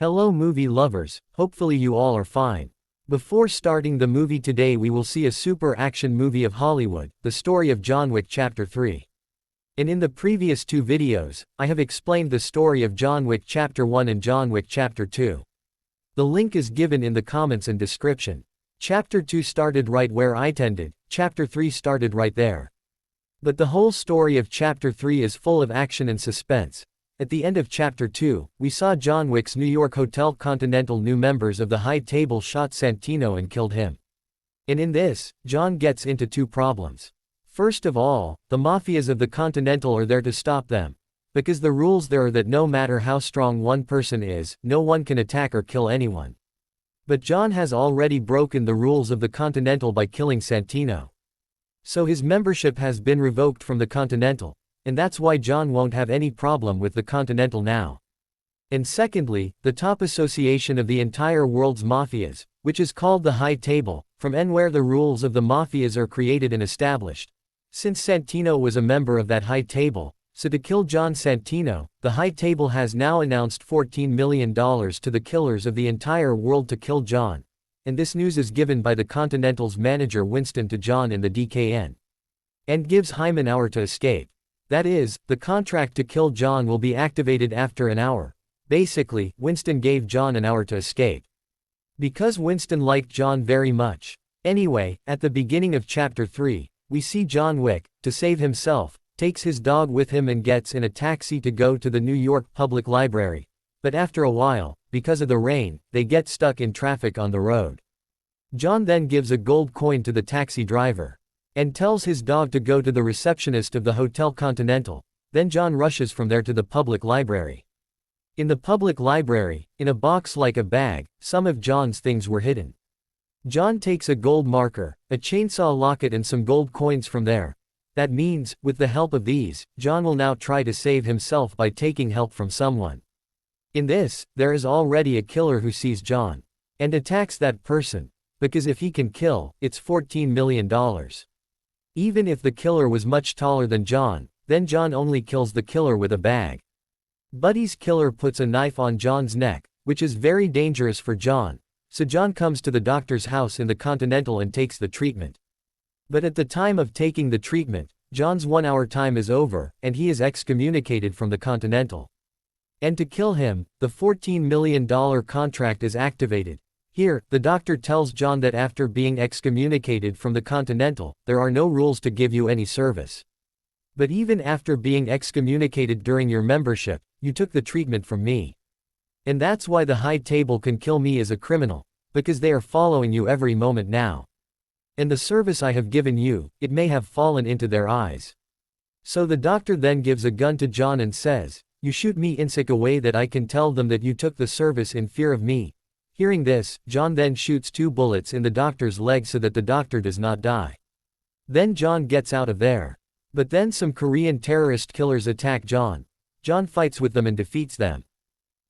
Hello movie lovers, hopefully you all are fine. Before starting the movie today we will see a super action movie of Hollywood, the story of John Wick Chapter 3. And in the previous two videos, I have explained the story of John Wick Chapter 1 and John Wick Chapter 2. The link is given in the comments and description. Chapter 2 started right where I ended, Chapter 3 started right there. But the whole story of Chapter 3 is full of action and suspense. At the end of Chapter 2, we saw John Wick's New York Hotel Continental new members of the High Table shot Santino and killed him. And in this, John gets into two problems. First of all, the mafias of the Continental are there to stop them. Because the rules there are that no matter how strong one person is, no one can attack or kill anyone. But John has already broken the rules of the Continental by killing Santino. So his membership has been revoked from the Continental. And that's why John won't have any problem with the Continental now. And secondly, the top association of the entire world's mafias, which is called the High Table, from where the rules of the mafias are created and established. Since Santino was a member of that High Table, so to kill John Santino, the High Table has now announced $14 million to the killers of the entire world to kill John. And this news is given by the Continental's manager Winston to John in the DKN. And gives him an hour to escape. That is, the contract to kill John will be activated after an hour. Basically, Winston gave John an hour to escape. Because Winston liked John very much. Anyway, at the beginning of Chapter 3, we see John Wick, to save himself, takes his dog with him and gets in a taxi to go to the New York Public Library. But after a while, because of the rain, they get stuck in traffic on the road. John then gives a gold coin to the taxi driver. And tells his dog to go to the receptionist of the Hotel Continental. Then John rushes from there to the public library. In the public library, in a box like a bag, some of John's things were hidden. John takes a gold marker, a chainsaw locket and some gold coins from there. That means, with the help of these, John will now try to save himself by taking help from someone. In this, there is already a killer who sees John. And attacks that person. Because if he can kill, it's $14 million. Even if the killer was much taller than John, then John only kills the killer with a bag. Buddy's killer puts a knife on John's neck, which is very dangerous for John, so John comes to the doctor's house in the Continental and takes the treatment. But at the time of taking the treatment, John's 1 hour time is over, and he is excommunicated from the Continental. And to kill him, the $14 million contract is activated. Here, the doctor tells John that after being excommunicated from the Continental, there are no rules to give you any service. But even after being excommunicated during your membership, you took the treatment from me. And that's why the High Table can kill me as a criminal, because they are following you every moment now. And the service I have given you, it may have fallen into their eyes. So the doctor then gives a gun to John and says, "You shoot me in such a way that I can tell them that you took the service in fear of me." Hearing this, John then shoots 2 bullets in the doctor's leg so that the doctor does not die. Then John gets out of there. But then some Korean terrorist killers attack John. John fights with them and defeats them.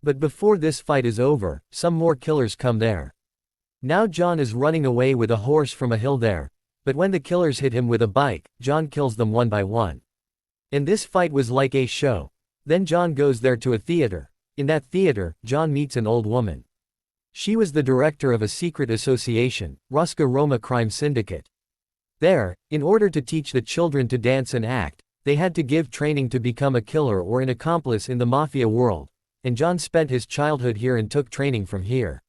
But before this fight is over, some more killers come there. Now John is running away with a horse from a hill there. But when the killers hit him with a bike, John kills them one by one. And this fight was like a show. Then John goes there to a theater. In that theater, John meets an old woman. She was the director of a secret association, Ruska Roma Crime Syndicate. There, in order to teach the children to dance and act, they had to give training to become a killer or an accomplice in the mafia world, and John spent his childhood here and took training from here.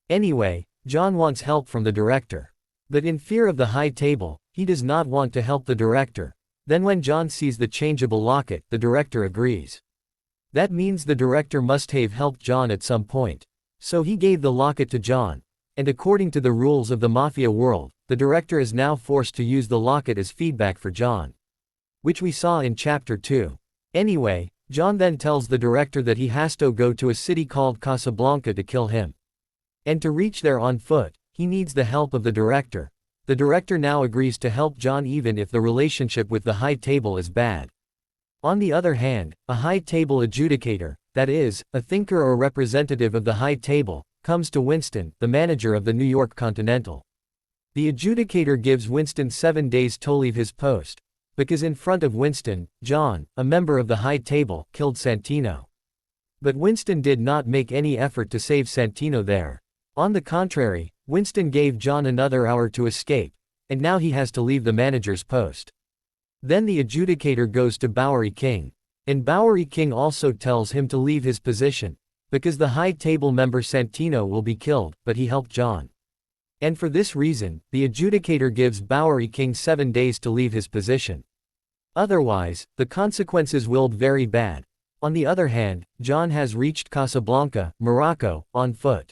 Anyway, John wants help from the director. But in fear of the High Table, he does not want to help the director. Then when John sees the changeable locket, the director agrees. That means the director must have helped John at some point. So he gave the locket to John. And according to the rules of the mafia world, the director is now forced to use the locket as feedback for John. Which we saw in Chapter 2. Anyway, John then tells the director that he has to go to a city called Casablanca to kill him. And to reach there on foot, he needs the help of the director. The director now agrees to help John even if the relationship with the High Table is bad. On the other hand, a High Table adjudicator, that is, a thinker or representative of the High Table, comes to Winston, the manager of the New York Continental. The adjudicator gives Winston 7 days to leave his post. Because in front of Winston, John, a member of the High Table, killed Santino. But Winston did not make any effort to save Santino there. On the contrary, Winston gave John another hour to escape, and now he has to leave the manager's post. Then the adjudicator goes to Bowery King. And Bowery King also tells him to leave his position, because the high table member Santino will be killed, but he helped John. And for this reason, the adjudicator gives Bowery King 7 days to leave his position. Otherwise, the consequences will be very bad. On the other hand, John has reached Casablanca, Morocco, on foot.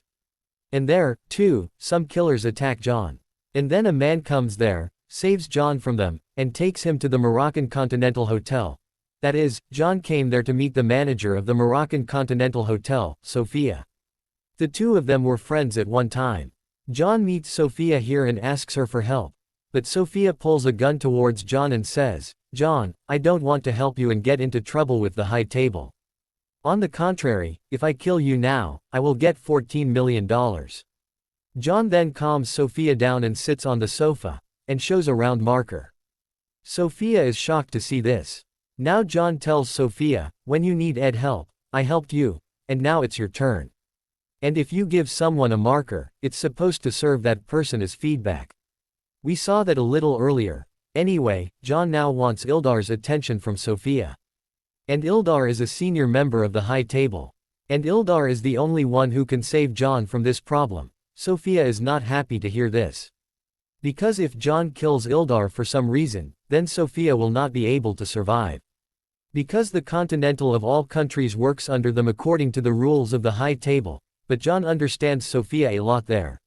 And there, too, some killers attack John. And then a man comes there, saves John from them, and takes him to the Moroccan Continental Hotel. That is, John came there to meet the manager of the Moroccan Continental Hotel, Sophia. The two of them were friends at one time. John meets Sophia here and asks her for help. But Sophia pulls a gun towards John and says, "John, I don't want to help you and get into trouble with the high table. On the contrary, if I kill you now, I will get $14 million. John then calms Sophia down and sits on the sofa, and shows a round marker. Sophia is shocked to see this. Now John tells Sophia, "When you need help, I helped you, and now it's your turn. And if you give someone a marker, it's supposed to serve that person as feedback." We saw that a little earlier. Anyway, John now wants Ildar's attention from Sophia. And Ildar is a senior member of the high table. And Ildar is the only one who can save John from this problem. Sophia is not happy to hear this. Because if John kills Ildar for some reason, then Sophia will not be able to survive. Because the Continental of all countries works under them according to the rules of the high table, but John understands Sophia a lot there.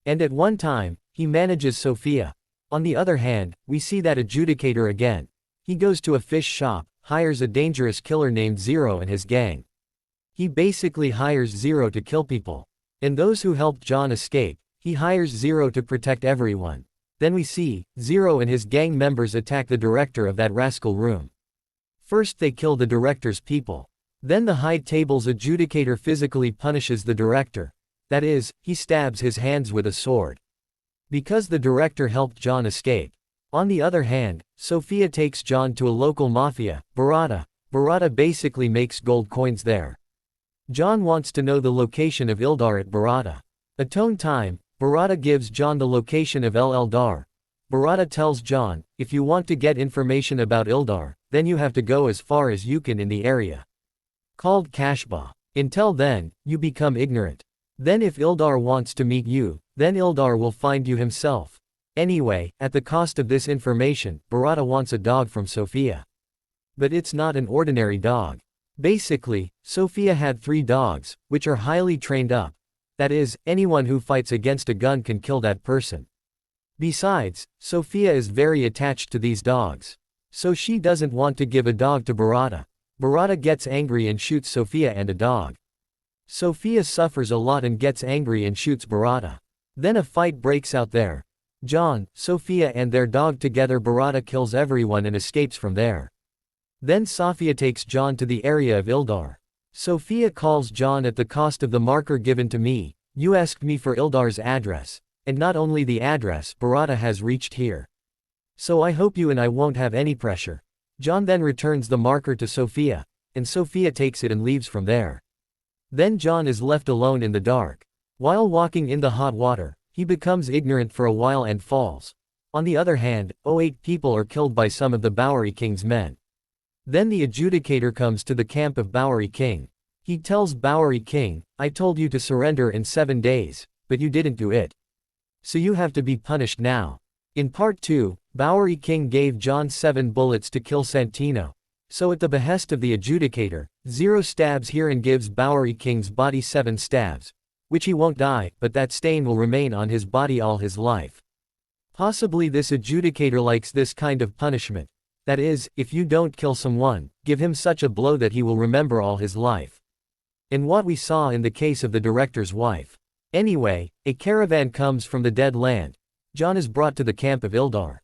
And at one time, he manages Sophia. On the other hand, we see that adjudicator again. He goes to a fish shop, hires a dangerous killer named Zero and his gang. He basically hires Zero to kill people. And those who helped John escape, he hires Zero to protect everyone. Then we see, Zero and his gang members attack the director of that rascal room. First they kill the director's people. Then the high table's adjudicator physically punishes the director. That is, he stabs his hands with a sword. Because the director helped John escape. On the other hand, Sophia takes John to a local mafia, Barada. Barada basically makes gold coins there. John wants to know the location of Ildar at Barada. At tone time, Barada gives John the location of El Eldar. Barada tells John, if you want to get information about Ildar, then you have to go as far as you can in the area called Kashba. Until then, you become ignorant. Then if Ildar wants to meet you, then Ildar will find you himself. Anyway, at the cost of this information, Barada wants a dog from Sophia. But it's not an ordinary dog. Basically, Sophia had 3 dogs, which are highly trained up. That is, anyone who fights against a gun can kill that person. Besides, Sophia is very attached to these dogs. So she doesn't want to give a dog to Barada. Barada gets angry and shoots Sophia and a dog. Sophia suffers a lot and gets angry and shoots Barada. Then a fight breaks out there. John, Sophia and their dog together. Barada kills everyone and escapes from there. Then Sophia takes John to the area of Ildar. Sophia calls John at the cost of the marker given to me. You asked me for Ildar's address. And not only the address, Barada has reached here. So I hope you and I won't have any pressure. John then returns the marker to Sophia. And Sophia takes it and leaves from there. Then John is left alone in the dark. While walking in the hot water, he becomes ignorant for a while and falls. On the other hand, 8 people are killed by some of the Bowery King's men. Then the adjudicator comes to the camp of Bowery King. He tells Bowery King, I told you to surrender in 7 days, but you didn't do it. So you have to be punished now. In part 2, Bowery King gave John 7 bullets to kill Santino. So at the behest of the adjudicator, Zero stabs here and gives Bowery King's body 7 stabs. Which he won't die, but that stain will remain on his body all his life. Possibly this adjudicator likes this kind of punishment. That is, if you don't kill someone, give him such a blow that he will remember all his life. And what we saw in the case of the director's wife. Anyway, a caravan comes from the dead land. John is brought to the camp of Ildar.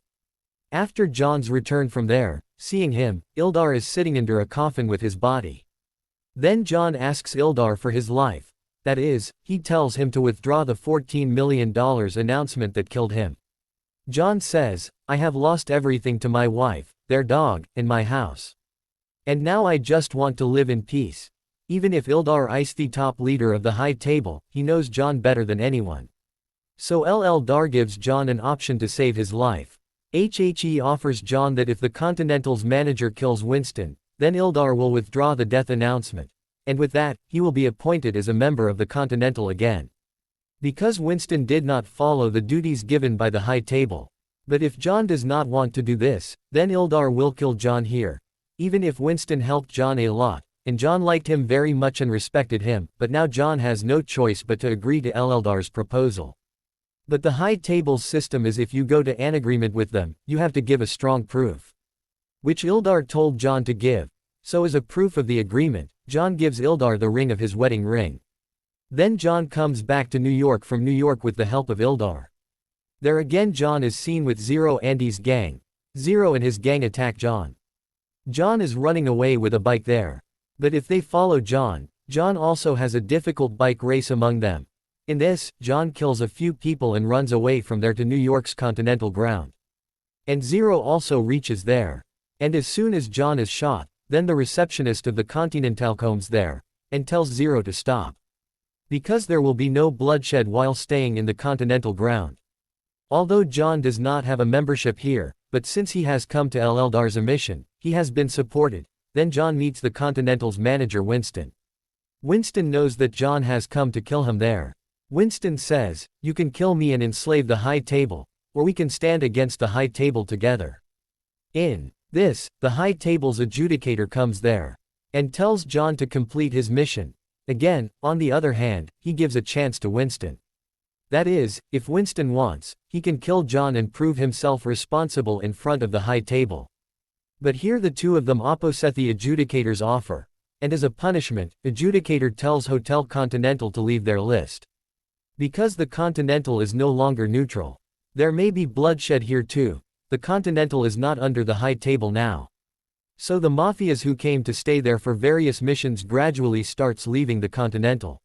After John's return from there, seeing him, Ildar is sitting under a coffin with his body. Then John asks Ildar for his life. That is, he tells him to withdraw the $14 million announcement that killed him. John says, I have lost everything to my wife, their dog, and my house. And now I just want to live in peace. Even if Ildar is the top leader of the High Table, he knows John better than anyone. So Ildar gives John an option to save his life. He offers John that if the Continental's manager kills Winston, then Ildar will withdraw the death announcement. And with that, he will be appointed as a member of the Continental again. Because Winston did not follow the duties given by the High Table. But if John does not want to do this, then Ildar will kill John here. Even if Winston helped John a lot, and John liked him very much and respected him, but now John has no choice but to agree to Ildar's proposal. But the High Table's system is if you go to an agreement with them, you have to give a strong proof. Which Ildar told John to give. So as a proof of the agreement, John gives Ildar the ring of his wedding ring. Then John comes back to New York from New York with the help of Ildar. There again John is seen with Zero and his gang. Zero and his gang attack John. John is running away with a bike there. But if they follow John, John also has a difficult bike race among them. In this, John kills a few people and runs away from there to New York's Continental ground. And Zero also reaches there. And as soon as John is shot, then the receptionist of the Continental comes there, and tells Zero to stop. Because there will be no bloodshed while staying in the Continental ground. Although John does not have a membership here, but since he has come to Ildar's mission, he has been supported. Then John meets the Continental's manager Winston. Winston knows that John has come to kill him there. Winston says, "You can kill me and enslave the High Table, or we can stand against the High Table together." In this, the High Table's adjudicator comes there, and tells John to complete his mission. Again, on the other hand, he gives a chance to Winston. That is, if Winston wants, he can kill John and prove himself responsible in front of the High Table. But here the two of them oppose the adjudicator's offer, and as a punishment, adjudicator tells Hotel Continental to leave their list. Because the Continental is no longer neutral. There may be bloodshed here too. The Continental is not under the High Table now. So the mafias who came to stay there for various missions gradually starts leaving the Continental.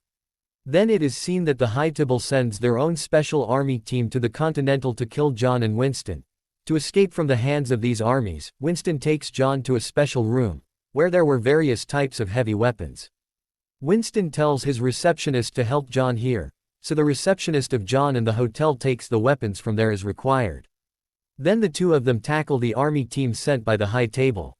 Then it is seen that the High Table sends their own special army team to the Continental to kill John and Winston. To escape from the hands of these armies, Winston takes John to a special room, where there were various types of heavy weapons. Winston tells his receptionist to help John here, so the receptionist of John and the hotel takes the weapons from there as required. Then the two of them tackle the army team sent by the High Table.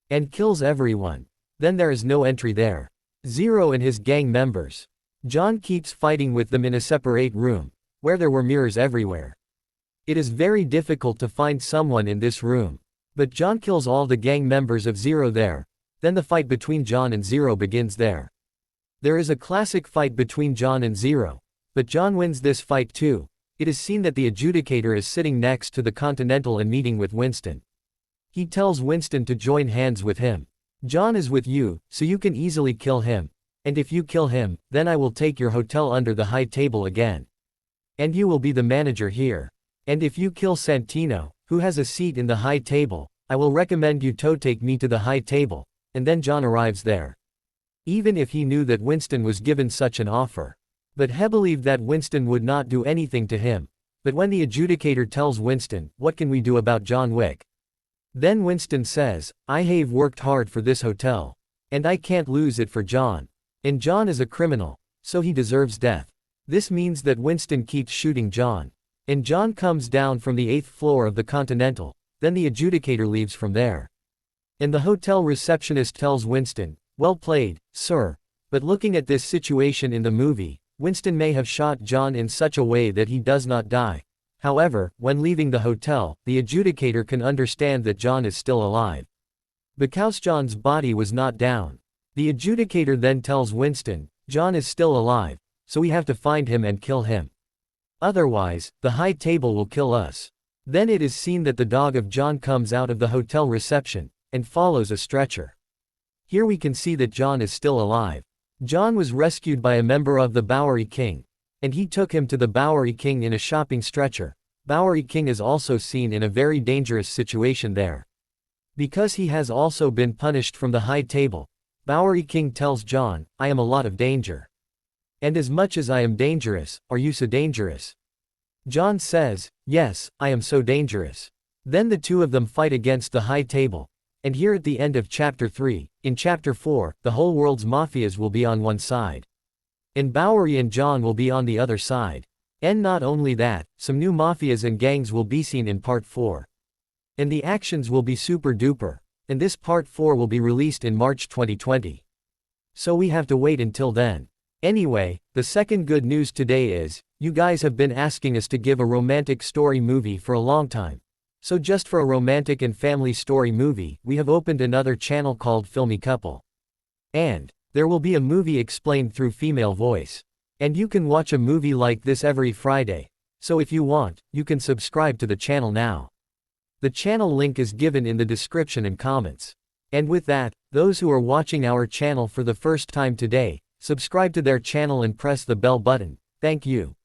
And kills everyone. Then there is no entry there. Zero and his gang members. John keeps fighting with them in a separate room, where there were mirrors everywhere. It is very difficult to find someone in this room. But John kills all the gang members of Zero there. Then the fight between John and Zero begins there. There is a classic fight between John and Zero. But John wins this fight too. It is seen that the adjudicator is sitting next to the Continental and meeting with Winston. He tells Winston to join hands with him. John is with you, so you can easily kill him. And if you kill him, then I will take your hotel under the High Table again. And you will be the manager here. And if you kill Santino, who has a seat in the High Table, I will recommend you to take me to the High Table. And then John arrives there. Even if he knew that Winston was given such an offer. But he believed that Winston would not do anything to him. But when the adjudicator tells Winston, "What can we do about John Wick?" Then Winston says, "I have worked hard for this hotel. And I can't lose it for John. And John is a criminal, so he deserves death." This means that Winston keeps shooting John. And John comes down from the 8th floor of the Continental. Then the adjudicator leaves from there. And the hotel receptionist tells Winston, "Well played, sir. But looking at this situation in the movie, Winston may have shot John in such a way that he does not die." However, when leaving the hotel, the adjudicator can understand that John is still alive. Because John's body was not down. The adjudicator then tells Winston, "John is still alive, so we have to find him and kill him. Otherwise, the High Table will kill us." Then it is seen that the dog of John comes out of the hotel reception, and follows a stretcher. Here we can see that John is still alive. John was rescued by a member of the Bowery King, and he took him to the Bowery King in a shopping stretcher. Bowery King is also seen in a very dangerous situation there. Because he has also been punished from the High Table, Bowery King tells John, "I am a lot of danger. And as much as I am dangerous, are you so dangerous?" John says, "Yes, I am so dangerous." Then the two of them fight against the High Table, And here at the end of Chapter 3, in Chapter 4, the whole world's mafias will be on one side. And Bowery and John will be on the other side. And not only that, some new mafias and gangs will be seen in Part 4. And the actions will be super duper. And this Part 4 will be released in March 2020. So we have to wait until then. Anyway, the second good news today is, you guys have been asking us to give a romantic story movie for a long time. So just for a romantic and family story movie, we have opened another channel called Filmy Couple. And there will be a movie explained through female voice. And you can watch a movie like this every Friday. So if you want, you can subscribe to the channel now. The channel link is given in the description and comments. And with that, those who are watching our channel for the first time today, subscribe to their channel and press the bell button. Thank you.